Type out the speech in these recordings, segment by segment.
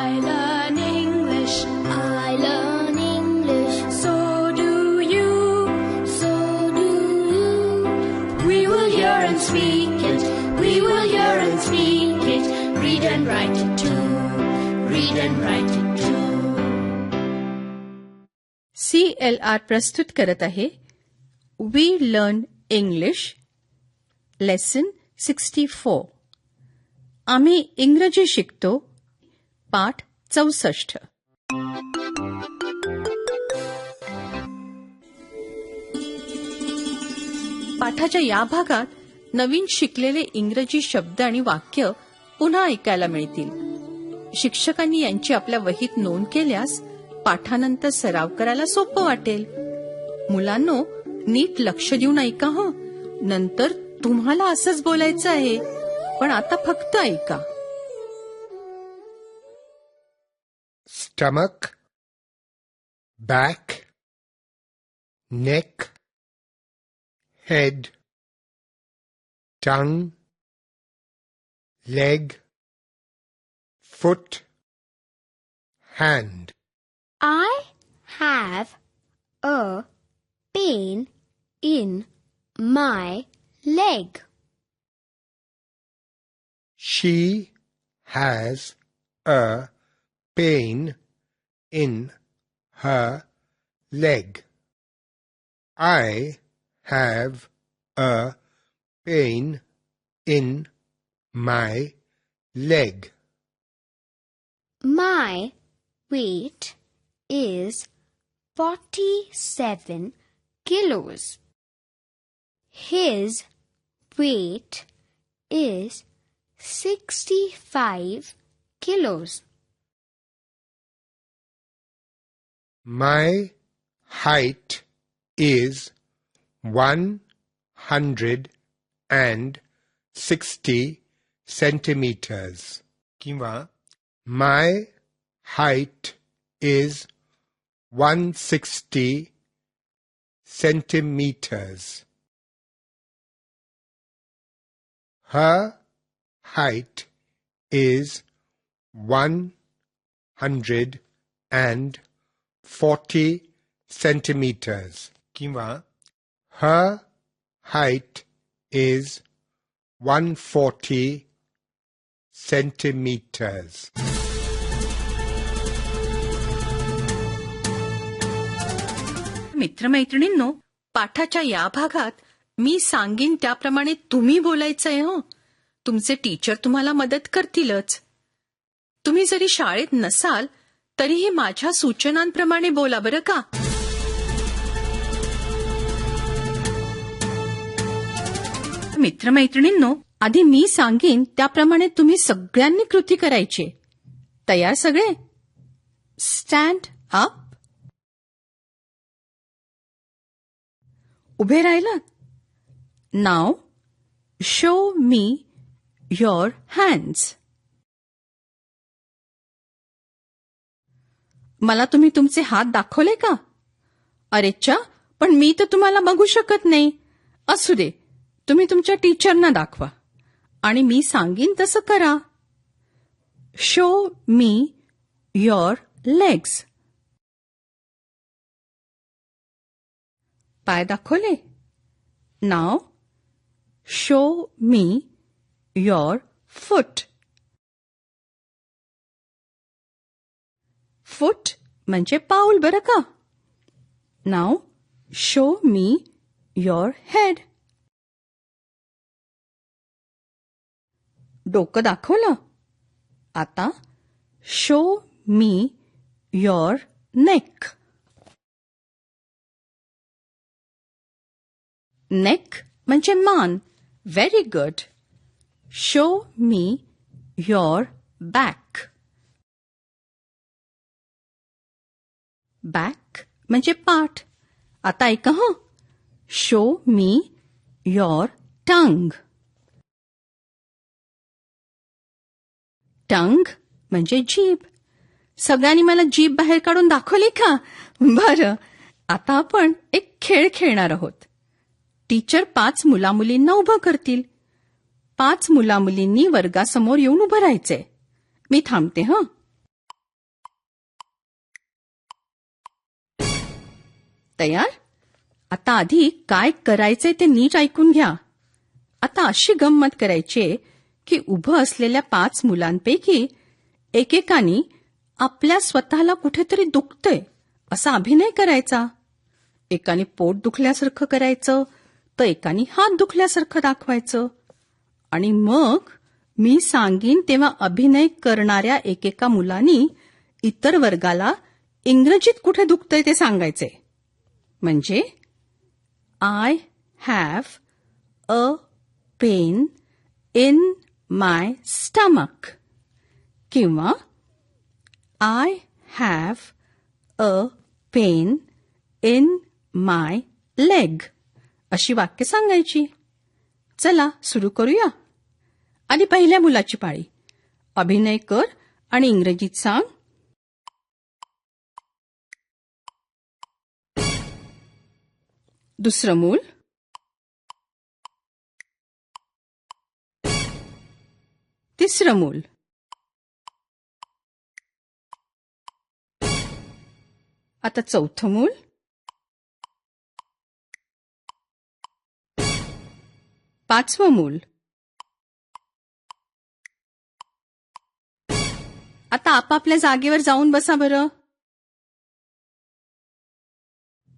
I learn English. I learn English. So do you. So do you. We will hear and speak it. We will hear and speak it. Read and write it too. Read and write it too. CLR प्रस्तुत करत आहे we learn English lesson 64. आम्ही इंग्रजी शिकतो पाठ 64. पाठाच्या या भागात नवीन शिकलेले इंग्रजी शब्द आणि वाक्य पुन्हा ऐकायला मिळतील. शिक्षकांनी यांची आपल्या वहीत नोंद केल्यास पाठानंतर सराव करायला सोपं वाटेल. मुलांनो, नीट लक्ष देऊन ऐका हं. नंतर तुम्हाला असंच बोलायचं आहे, पण आता फक्त ऐका. Stomach, back, neck, head, tongue, leg, foot, hand. I have a pain in my leg. She has a pain in her leg. I have a pain in my leg. My weight is 47 kilos. His weight is 65 kilos. My height is 160 centimeters. किंवा my height is 160 centimeters. Her height is 140 centimeters. किंवा her height is 140 centimeters. मित्रमैत्रिणींनो, पाठाच्या या भागात मी सांगीन त्याप्रमाणे तुम्ही बोलायचंय हं. तुमचे टीचर तुम्हाला मदत करतीलच. तुम्ही जरी शाळेत नसाल तरीही माझ्या सूचनांप्रमाणे बोला बरं का. मित्रमैत्रिणींनो, आधी मी सांगीन त्याप्रमाणे तुम्ही सगळ्यांनी कृती करायची. तयार सगळे? Stand up. उभे राहिलात? नाव शो मी युअर हँड्स. मला तुम्ही तुमचे हात दाखवले का? अरेच्चा, पण मी तर तुम्हाला बघू शकत नाही. असू दे, तुम्ही तुमच्या टीचरना दाखवा आणि मी सांगीन तसं करा. Show me your legs. पाय दाखवले? नाव शो मी युअर फूट. फूट म्हणजे पाऊल बरं का. नाव शो मी युअर हेड. डोकं दाखवलं? आता show me your neck. Neck म्हणजे मान. Very good. Show me your back. Back म्हणजे पाठ. आता ऐका हं. Show me your tongue. टंग म्हणजे जीभ. सगळ्यांनी मला जीभ बाहेर काढून दाखवली का? बरं, आता आपण एक खेळ खेळणार आहोत. टीचर 5 मुलामुलींना उभं करतील. 5 मुलामुलींनी वर्गासमोर येऊन उभं राहायचंय. मी थांबते हं. तयार? आता आधी काय करायचंय ते नीट ऐकून घ्या. आता अशी गंमत करायची की उभं असलेल्या 5 मुलांपैकी एकेकानी आपल्या स्वतःला कुठेतरी दुखतंय असा अभिनय करायचा. एकाने पोट दुखल्यासारखं करायचं, तर एकाने हात दुखल्यासारखं दाखवायचं. आणि मग मी सांगीन तेव्हा अभिनय करणाऱ्या एकेका मुलांनी इतर वर्गाला इंग्रजीत कुठे दुखतंय ते सांगायचे. म्हणजे I have a pain in my stomach किंवा I have a pain in my leg अशी वाक्य सांगायची. चला सुरू करूया. आधी पहिल्या मुलाची पाळी. अभिनय कर आणि इंग्रजीत सांग. दुसरं मूल. तिसरं मूल. आता चौथं मूल. पाचवं मूल. आता आपापल्या जागेवर जाऊन बसा बरं.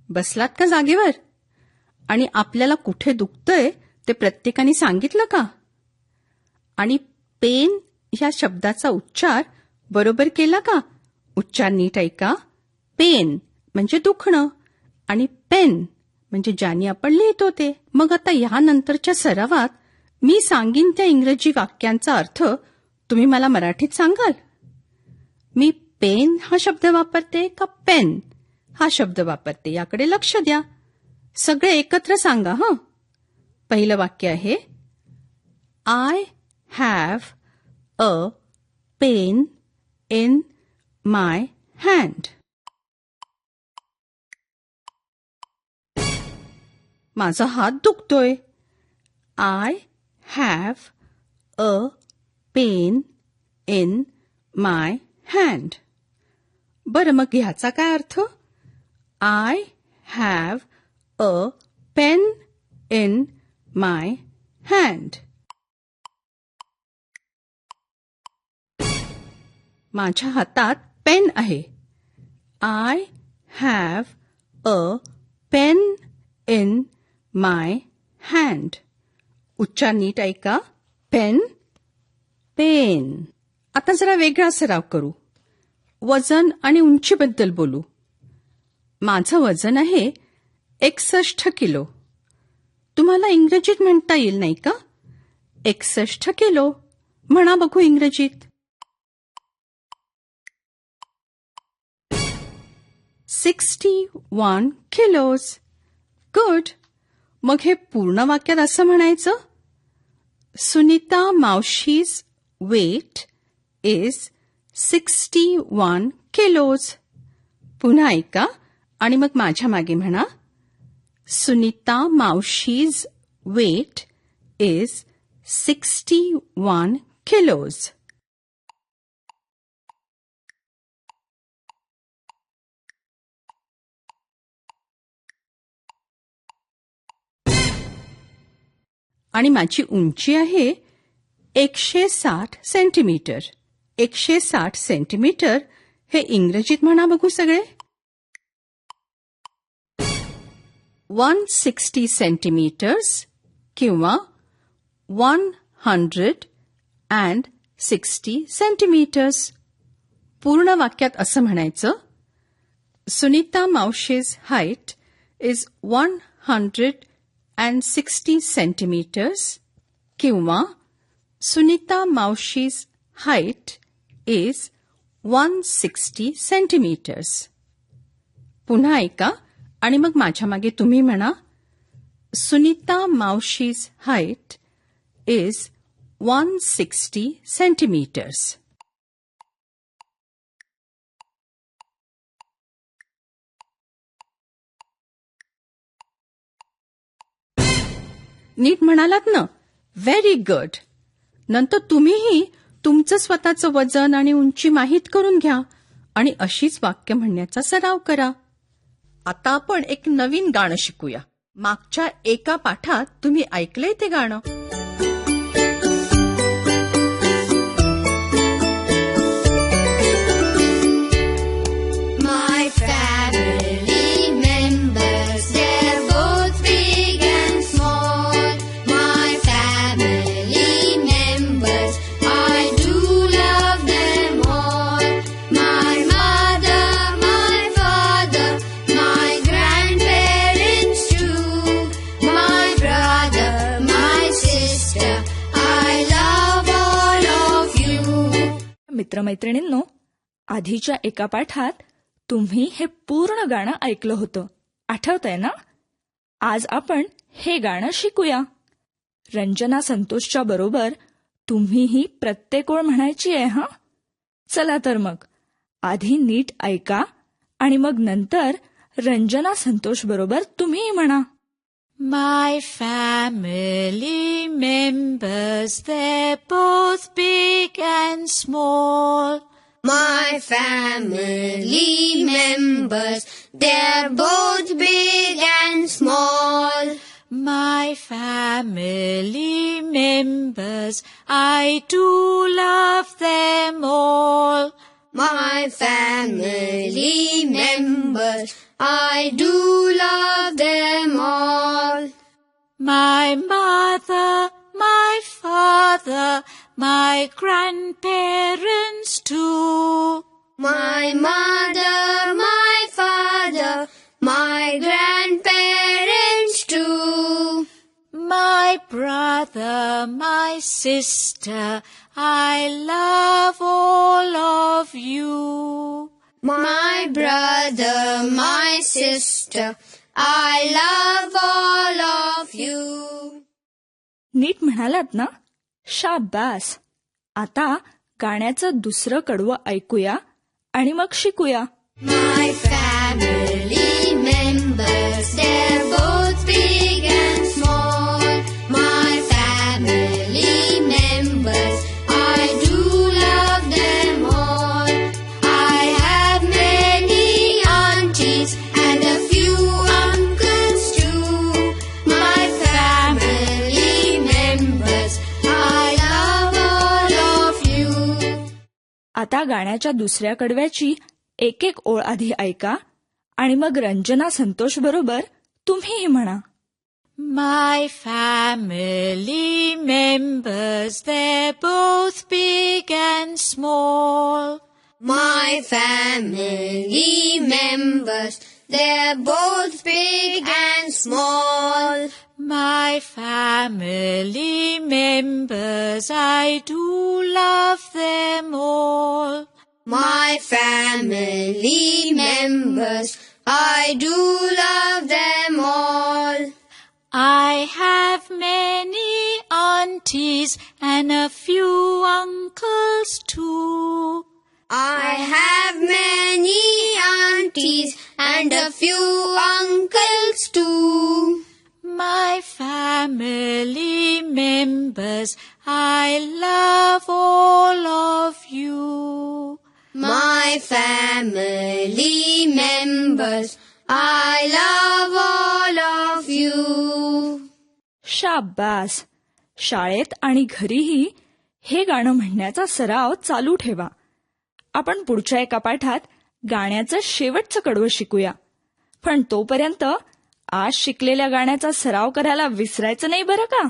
बसलात का जागेवर? आणि आपल्याला कुठे दुखतंय ते प्रत्येकाने सांगितलं का? आणि पेन ह्या शब्दाचा उच्चार बरोबर केला का? उच्चार नीट ऐका. पेन म्हणजे दुखणं आणि पेन म्हणजे ज्याने आपण लिहितो ते. मग आता ह्यानंतरच्या सरावात मी सांगीन त्या इंग्रजी वाक्यांचा अर्थ तुम्ही मला मराठीत सांगाल. मी पेन हा शब्द वापरते का पेन हा शब्द वापरते याकडे लक्ष द्या. सगळे एकत्र सांगा हं. पहिलं वाक्य आहे I have a pain in my hand. माझा हात दुखतोय. I have a pain in my hand. बरं मग ह्याचा काय अर्थ? I have a pain in my hand. माझ्या हातात पेन आहे. I have a pain in my hand. उच्चार नीट ऐका. Pain pen. आता जरा वेगळा सराव करू. वजन आणि उंचीबद्दल बोलू. माझं वजन आहे 61 किलो. तुम्हाला इंग्रजीत म्हणता येईल नाही का? 61 किलो म्हणा बघू इंग्रजीत. 61 kilos. गुड. मग हे पूर्ण वाक्यात असं म्हणायचं सुनीता मावशीज वेट इज 61 kilos. पुन्हा ऐका आणि मग माझ्या मागे म्हणा सुनीता मावशीज वेट इज 61 kilos. आणि माझी उंची आहे 160 सेंटीमीटर. 160 सेंटीमीटर हे इंग्रजीत म्हणा बघू सगळे. 160 सेंटीमीटर्स किंवा 160 सेंटीमीटर्स. पूर्ण वाक्यात असं म्हणायचं सुनीता मावशीज हाईट इज 160 सेंटीमीटर्स किंवा सुनीता मावशीज हाईट इज 160 सेंटीमीटर्स. पुन्हा ऐका आणि मग माझ्या मागे तुम्ही म्हणा सुनीता मावशीज हाईट इज 160 सेंटीमीटर्स. नीट म्हणालात ना? Very good. नंतर तुम्हीही तुमचं स्वतःचं वजन आणि उंची माहीत करून घ्या आणि अशीच वाक्य म्हणण्याचा सराव करा. आता आपण एक नवीन गाणं शिकूया. मागच्या एका पाठात तुम्ही ऐकलंय ते गाणं. My family members, they're both big and small. My family members, I do love them all. My mother, my father, my grandparents too. My brother, my sister, I love all of you. मित्रमैत्रिणींनो, आधीच्या एका पाठात तुम्ही हे पूर्ण गाणं ऐकलं होतं. आठवतंय ना? आज आपण हे गाणं शिकूया. रंजना संतोषच्या बरोबर तुम्हीही प्रत्येक ओळ म्हणायची आहे हा. चला तर मग आधी नीट ऐका आणि मग नंतर रंजना संतोष बरोबर तुम्हीही म्हणा. My family members, they're both big and small. My family members, they're both big and small. My family members, I do love them all. My family members, I do love them all. My mother, my father, my grandparents too. My mother, my father, my grandparents too. My brother, my sister, I love all of you. My brother, my sister, I love all of you. नीट म्हणालात ना? शाबास. आता गाण्याचं दुसरं कडवं ऐकूया आणि मग शिकूया. My family members, they're both big and small. My family members, I do love them all. I have many aunties and a few uncles too. My family members, I love all of you. आता गाण्याच्या दुसऱ्या कडव्याची एक एक ओळ आधी ऐका आणि मग रंजना संतोष बरोबर तुम्हीही म्हणा. My family members, they're both big and small. My family members, they're both big and small. My family members, I do love them all. My family members, I do love them all. I have many aunties and a few uncles too. I have many aunties and a few uncles too. My family members, I love all of you. My family members, I love all of you. शाबास. शाळेत आणि घरीही हे गाणं म्हणण्याचा सराव चालू ठेवा. आपण पुढच्या एका पाठात गाण्याचं शेवटचं कडवं शिकूया. पण तोपर्यंत आज शिकलेल्या गाण्याचा सराव करायला विसरायचं नाही बरं का.